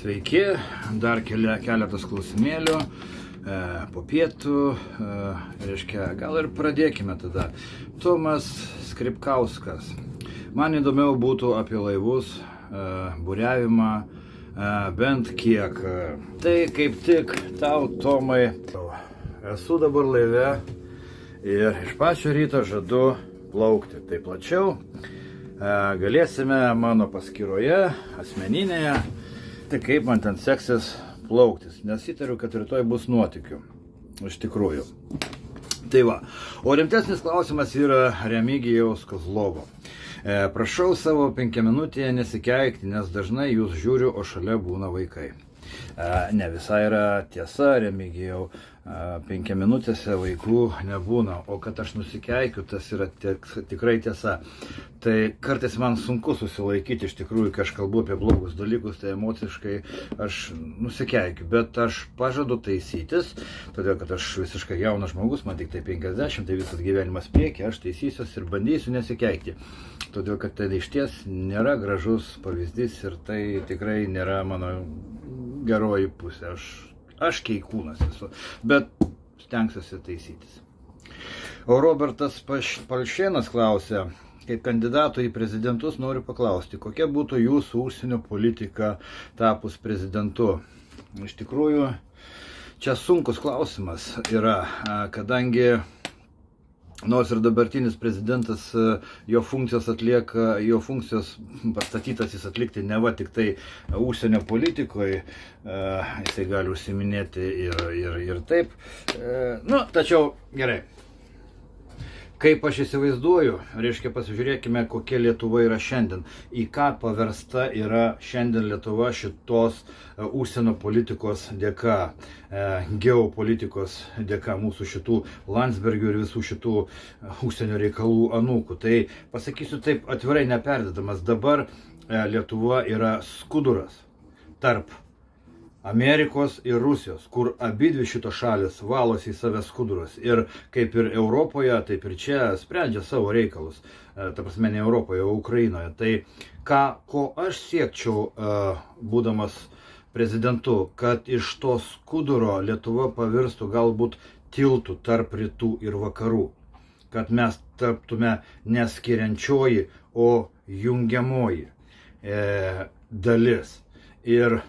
Sveiki, dar keletas klausimėlių po pietų, reiškia, gal ir pradėkime tada. Tomas Skripkauskas. Man įdomiau būtų apie laivus, buriavimą, bent kiek. Tai kaip tik tau, Tomai, esu dabar laive ir iš pačio ryto žadu plaukti. Tai plačiau galėsime mano paskyroje, asmeninėje, tai kaip man ten seksis plauktis, nes įtariu, kad rytoj bus nuotykių, iš tikrųjų. Tai va, o rimtesnis klausimas yra Remigijaus Kozlovo. Prašau savo 5 minutėje nesikeikti, nes dažnai jūs žiūriu, o šalia būna vaikai. Ne visai yra tiesa, Remigijau, 5 minutėse vaikų nebūna, o kad aš nusikeikiu, tas yra tikrai tiesa. Tai kartais man sunku susilaikyti, iš tikrųjų, kai aš kalbu apie blogus dalykus, tai emociškai aš nusikeikiu, bet aš pažadu taisytis, todėl kad aš visiškai jaunas žmogus, man tik tai 50, tai visas gyvenimas prieki, aš taisysiuos ir bandysiu nesikeikti. Todėl kad tai išties nėra gražus pavyzdys ir tai tikrai nėra mano geroji pusė. Aš keikūnas esu, bet stengsiuosi taisytis. O Robertas Palšėnas klausia, kaip kandidato į prezidentus noriu paklausti, kokia būtų jūsų užsienio politika tapus prezidentu. Iš tikrųjų, čia sunkus klausimas yra, kadangi nors ir dabartinis prezidentas jo funkcijos pastatytas jis atlikti neva tik tai užsienio politikoje, jisai gali užsiminėti ir taip. Tačiau gerai. Kaip aš įsivaizduoju, reiškia pasižiūrėkime, kokia Lietuva yra šiandien. Į ką paversta yra šiandien Lietuva šitos užsienio politikos dėka, geopolitikos dėka mūsų šitų Landsbergių ir visų šitų užsienio reikalų anūkų. Tai pasakysiu taip atvirai neperdėdamas, dabar Lietuva yra skuduras tarp Amerikos ir Rusijos, kur abidvi šitos šalis valosi į save skudurus. Ir kaip ir Europoje, taip ir čia sprendžia savo reikalus. Ta prasme, ne Europoje, o Ukrainoje. Tai ko aš siekčiau, būdamas prezidentu, kad iš to skuduro Lietuva pavirstų galbūt tiltų tarp rytų ir vakarų. Kad mes taptume neskiriančioji, o jungiamoji dalis. Ir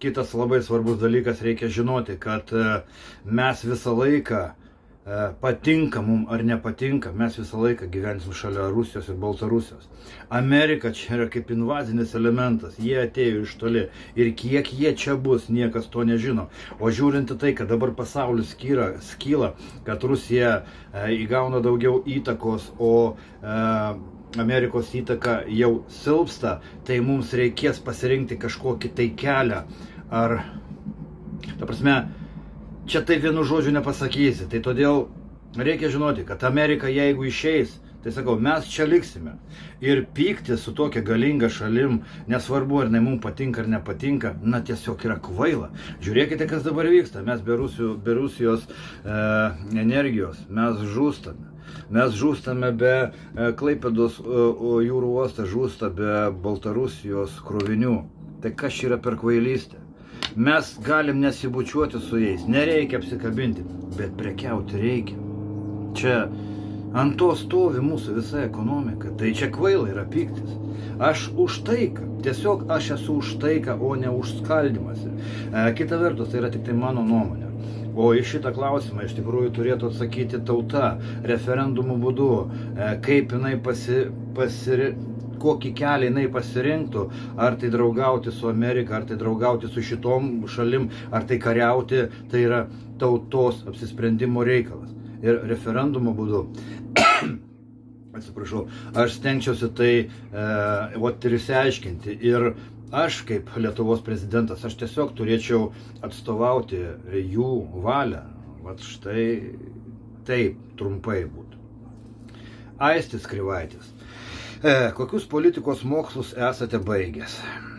kitas labai svarbus dalykas, reikia žinoti, kad mes visą laiką, patinka mums ar nepatinka, mes visą laiką gyvensim šalia Rusijos ir Baltarusijos. Amerika čia yra kaip invazinis elementas, jie atėjo iš toli ir kiek jie čia bus, niekas to nežino. O žiūrint į tai, kad dabar pasaulis skyla, kad Rusija įgauna daugiau įtakos, o Amerikos įtaka jau silpsta, tai mums reikės pasirinkti kažkokį tai kelią. Ar, ta prasme, čia tai vienu žodžiu nepasakysi. Tai todėl reikia žinoti, kad Amerika, jeigu išeis, tai sakau, mes čia liksime. Ir pykti su tokia galinga šalim, nesvarbu, ar ne mums patinka ar nepatinka, tiesiog yra kvaila. Žiūrėkite, kas dabar vyksta. Mes be Rusijos energijos, mes žūstame. Mes žūstame be Klaipėdos jūrų uostą, žūsta be Baltarusijos krovinių. Tai kas čia yra per kvailystę? Mes galim nesibučiuoti su jais, nereikia apsikabinti, bet prekiauti reikia. Čia ant to stovi mūsų visa ekonomika, tai čia kvaila yra pyktis. Aš už taiką, tiesiog aš esu už taiką, o ne už skaldymąsi. Kita vertus, tai yra tik tai mano nuomonė. O į šitą klausimą iš tikrųjų turėtų atsakyti tauta referendumų būdu, kaip jinai kokį kelią jinai pasirinktų, ar tai draugauti su Amerika, ar tai draugauti su šitom šalim, ar tai kariauti, tai yra tautos apsisprendimo reikalas. Ir referendumo būdu, atsiprašau, aš stengčiausi tai ir išsiaiškinti. Ir aš kaip Lietuvos prezidentas, aš tiesiog turėčiau atstovauti jų valią. Štai taip trumpai būtų. Aistis Krivaitis. Kokius politikos mokslus esate baigęs?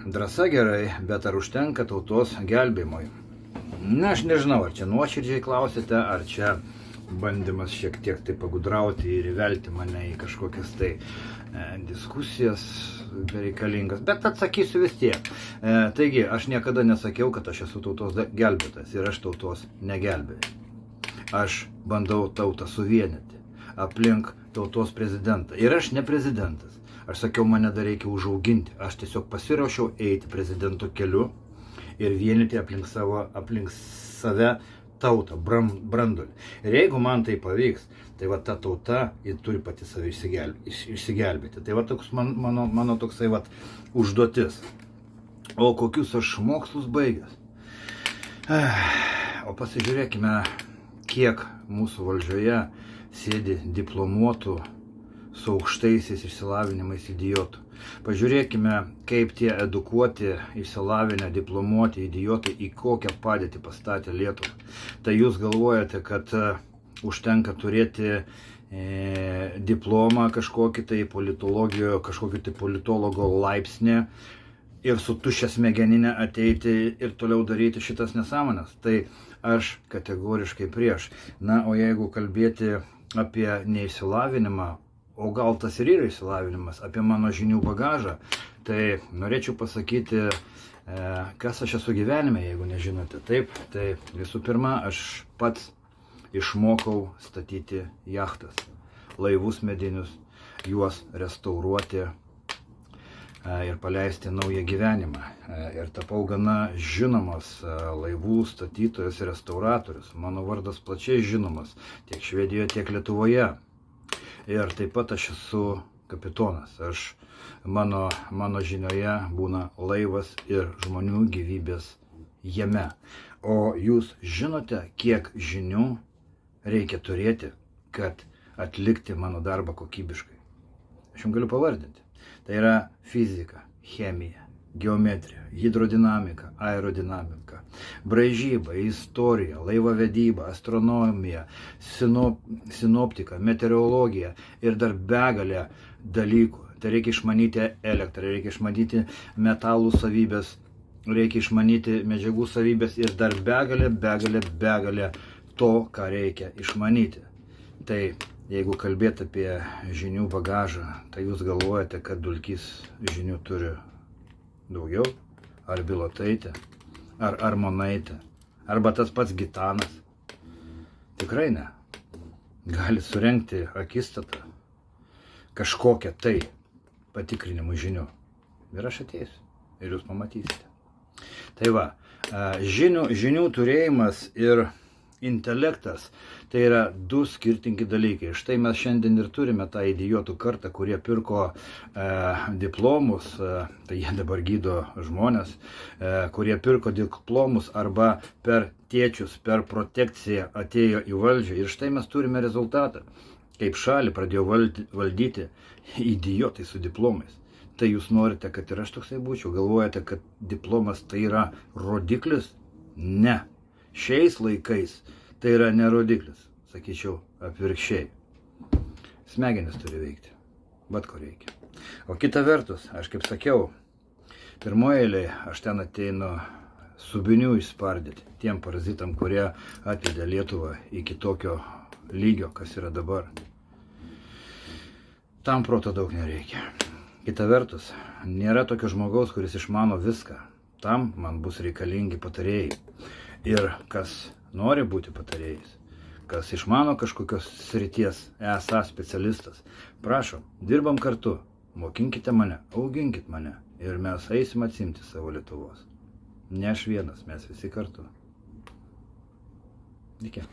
Drąsa gerai, bet ar užtenka tautos gelbėjimui? Aš nežinau, ar čia nuoširdžiai klausite, ar čia bandymas šiek tiek tai pagudrauti ir įvelti mane į kažkokias tai diskusijas bereikalingas, bet atsakysiu vis tiek. Taigi, aš niekada nesakiau, kad aš esu tautos gelbėtas ir aš tautos negelbėjau. Aš bandau tautą suvienyti aplink tautos prezidentą ir aš ne prezidentas. Aš sakiau, mane dar reikia užauginti. Aš tiesiog pasiruošiau eiti prezidento keliu ir vienyti aplink save tautą, branduolį. Ir jeigu man tai pavyks, tai va ta tauta, ji turi pati save išsigelbėti. Tai va toks mano toksai va užduotis. O kokius aš mokslus baigęs? O pasižiūrėkime, kiek mūsų valdžioje sėdi diplomuotų su aukštaisiais išsilavinimais idiotų. Pažiūrėkime, kaip tie edukuoti, išsilavinę, diplomuoti idiotai į kokią padėtį pastatė Lietuvą. Tai jūs galvojate, kad užtenka turėti diplomą kažkokį tai politologijoje, kažkokį tai politologo laipsnį ir su tuščia smegeninė ateiti ir toliau daryti šitas nesąmones. Tai aš kategoriškai prieš. Na, o jeigu kalbėti apie neišsilavinimą, o gal tas ir yra išsilavinimas, apie mano žinių bagažą, tai norėčiau pasakyti, kas aš esu gyvenime, jeigu nežinote. Taip, tai visų pirma, aš pats išmokau statyti jachtas, laivus medinius, juos restauruoti ir paleisti naują gyvenimą. Ir tapau gana žinomas laivų statytojas ir restauratorius. Mano vardas plačiai žinomas tiek Švedijoje, tiek Lietuvoje. Ir taip pat aš esu kapitonas. Mano žinioje būna laivas ir žmonių gyvybės jame. O jūs žinote, kiek žinių reikia turėti, kad atlikti mano darbą kokybiškai? Aš jums galiu pavardinti. Tai yra fizika, chemija, geometrija, hidrodinamika, aerodinamika, braižyba, istorija, laivavedyba, astronomija, sinoptika, meteorologija ir dar begalė dalykų. Tai reikia išmanyti elektrą, reikia išmanyti metalų savybės, reikia išmanyti medžiagų savybės ir dar begalė to, ką reikia išmanyti. Tai jeigu kalbėt apie žinių bagažą, tai jūs galvojate, kad Dulkys žinių turi daugiau? Ar Bilotaitė? Ar Armonaitė? Arba tas pats Gitanas? Tikrai ne. Gali surengti akistatą kažkokią tai patikrinimų žinių. Ir aš ateisiu. Ir jūs pamatysite. Tai va, žinių turėjimas ir intelektas tai yra du skirtingi dalykai. Štai mes šiandien ir turime tą idiotų kartą, kurie pirko diplomus, tai jie dabar gydo žmonės, kurie pirko diplomus arba per tėčius, per protekciją atėjo į valdžią. Ir štai mes turime rezultatą. Kaip šalį pradėjo valdyti idiotai su diplomais. Tai jūs norite, kad ir aš toksai būčiau? Galvojate, kad diplomas tai yra rodiklis? Ne. Šiais laikais tai yra nerodiklis, sakyčiau, atvirkščiai. Smegenis turi veikti, bet ko reikia. O kita vertus, aš kaip sakiau, pirmoje eilėje aš ten ateinu subinių išspardyti tiem parazitam, kurie atvedė Lietuvą iki tokio lygio, kas yra dabar. Tam proto daug nereikia. Kita vertus, nėra tokio žmogaus, kuris išmano viską. Tam man bus reikalingi patarėjai. Ir kas nori būti patarėjais, kas išmano kažkokios srities esą specialistas, prašom, dirbam kartu, mokinkite mane, auginkite mane ir mes eisim atsimti savo Lietuvos. Ne aš vienas, mes visi kartu. Iki.